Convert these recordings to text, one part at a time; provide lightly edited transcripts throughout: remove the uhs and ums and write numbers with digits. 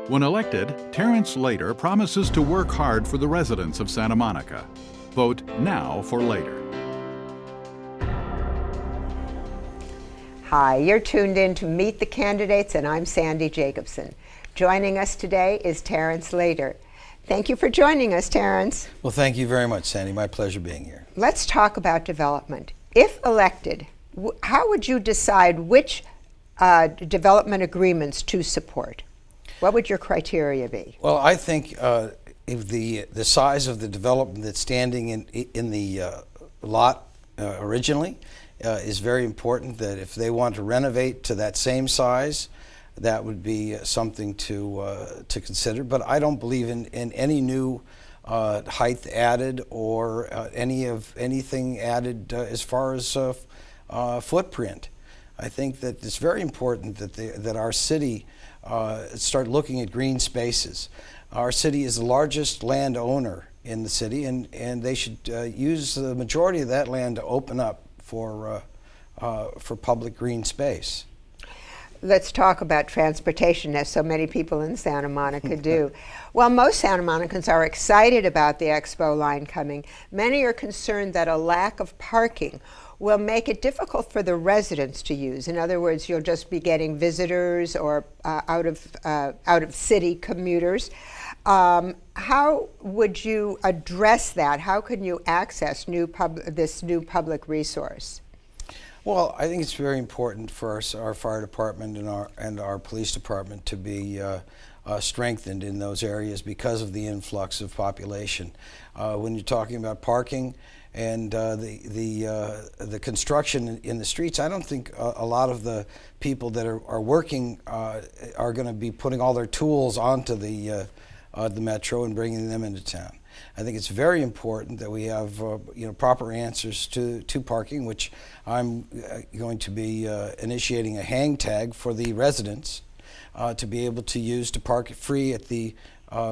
When elected, Terence later promises to work hard for the residents of Santa Monica. Vote now for later. Hi, you're tuned in to Meet the Candidates, and I'm Sandy Jacobson. Joining us today is Terence Later. Thank you for joining us, Terence. Well, thank you very much, Sandy. My pleasure being here. Let's talk about development. If elected, how would you decide which development agreements to support? What would your criteria be? Well, I think if the size of the development that's standing in the lot originally is very important. That if they want to renovate to that same size, that would be something to consider. But I don't believe in any new height added or anything added as far as footprint. I think that it's very important that our city start looking at green spaces. Our city is the largest landowner in the city, and they should use the majority of that land to open up for public green space. Let's talk about transportation, as so many people in Santa Monica do. Well, most Santa Monicans are excited about the Expo line coming. Many are concerned that a lack of parking will make it difficult for the residents to use. In other words, you'll just be getting visitors or out of city commuters. How would you address that? How can you access this new public resource? Well, I think it's very important for our fire department and our police department to be strengthened in those areas because of the influx of population. When you're talking about parking and the construction in the streets, I don't think a lot of the people that are working are going to be putting all their tools onto the metro and bringing them into town. I think it's very important that we have proper answers to parking, which I'm going to be initiating a hang tag for the residents to be able to use to park free at the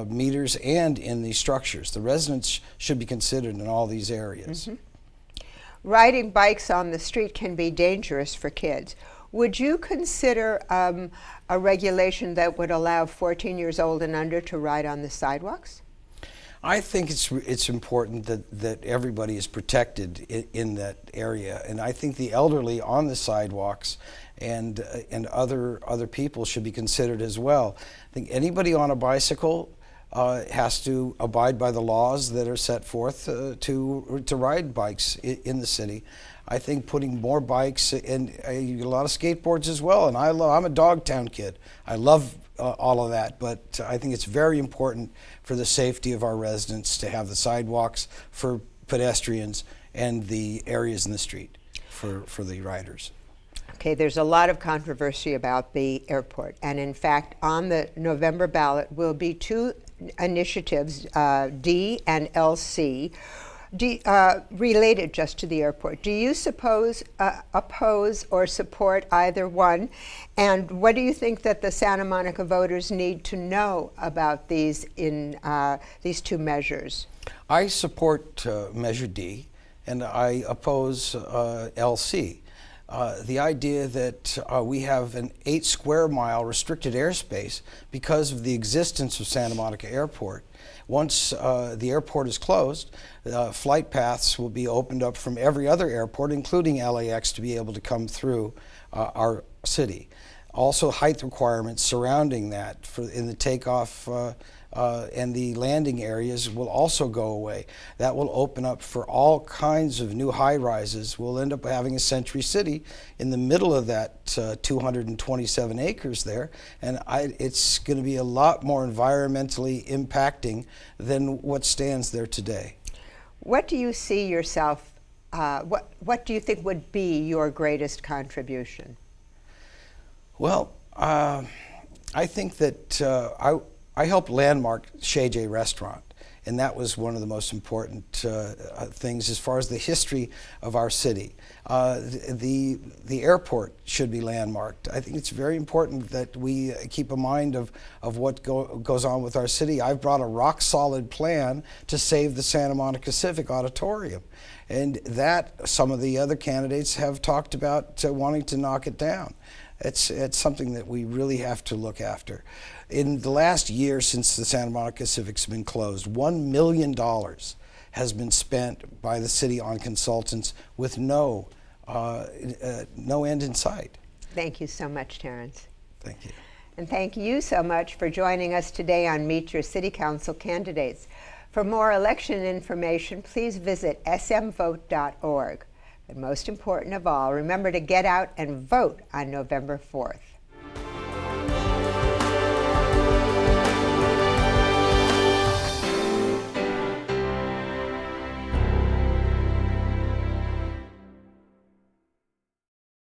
meters and in the structures. The residents should be considered in all these areas. Mm-hmm. Riding bikes on the street can be dangerous for kids. Would you consider a regulation that would allow 14 years old and under to ride on the sidewalks? I think it's important that everybody is protected in that area, and I think the elderly on the sidewalks and other people should be considered as well. I think anybody on a bicycle has to abide by the laws that are set forth to ride bikes in the city. I think putting more bikes and you get a lot of skateboards as well, and I'm a Dogtown kid. I love all of that, but I think it's very important for the safety of our residents to have the sidewalks for pedestrians and the areas in the street for the riders. Okay, there's a lot of controversy about the airport, and in fact, on the November ballot will be two initiatives, D and LC, related just to the airport. Do you oppose or support either one? And what do you think that the Santa Monica voters need to know about these two measures? I support Measure D, and I oppose LC. The idea that we have an 8 square mile restricted airspace because of the existence of Santa Monica Airport. Once the airport is closed, flight paths will be opened up from every other airport, including LAX, to be able to come through our city. Also, height requirements surrounding that in the takeoff and the landing areas will also go away. That will open up for all kinds of new high-rises. We'll end up having a Century City in the middle of that 227 acres there, and it's going to be a lot more environmentally impacting than what stands there today. What do you see yourself, what do you think would be your greatest contribution? Well, I think that I helped landmark Chez J Restaurant, and that was one of the most important things as far as the history of our city. The airport should be landmarked. I think it's very important that we keep a mind of what goes on with our city. I've brought a rock-solid plan to save the Santa Monica Civic Auditorium, and that some of the other candidates have talked about wanting to knock it down. It's something that we really have to look after. In the last year since the Santa Monica Civic's been closed, $1 million has been spent by the city on consultants with no end in sight. Thank you so much, Terence. Thank you. And thank you so much for joining us today on Meet Your City Council Candidates. For more election information, please visit smvote.org. But most important of all, remember to get out and vote on November 4th.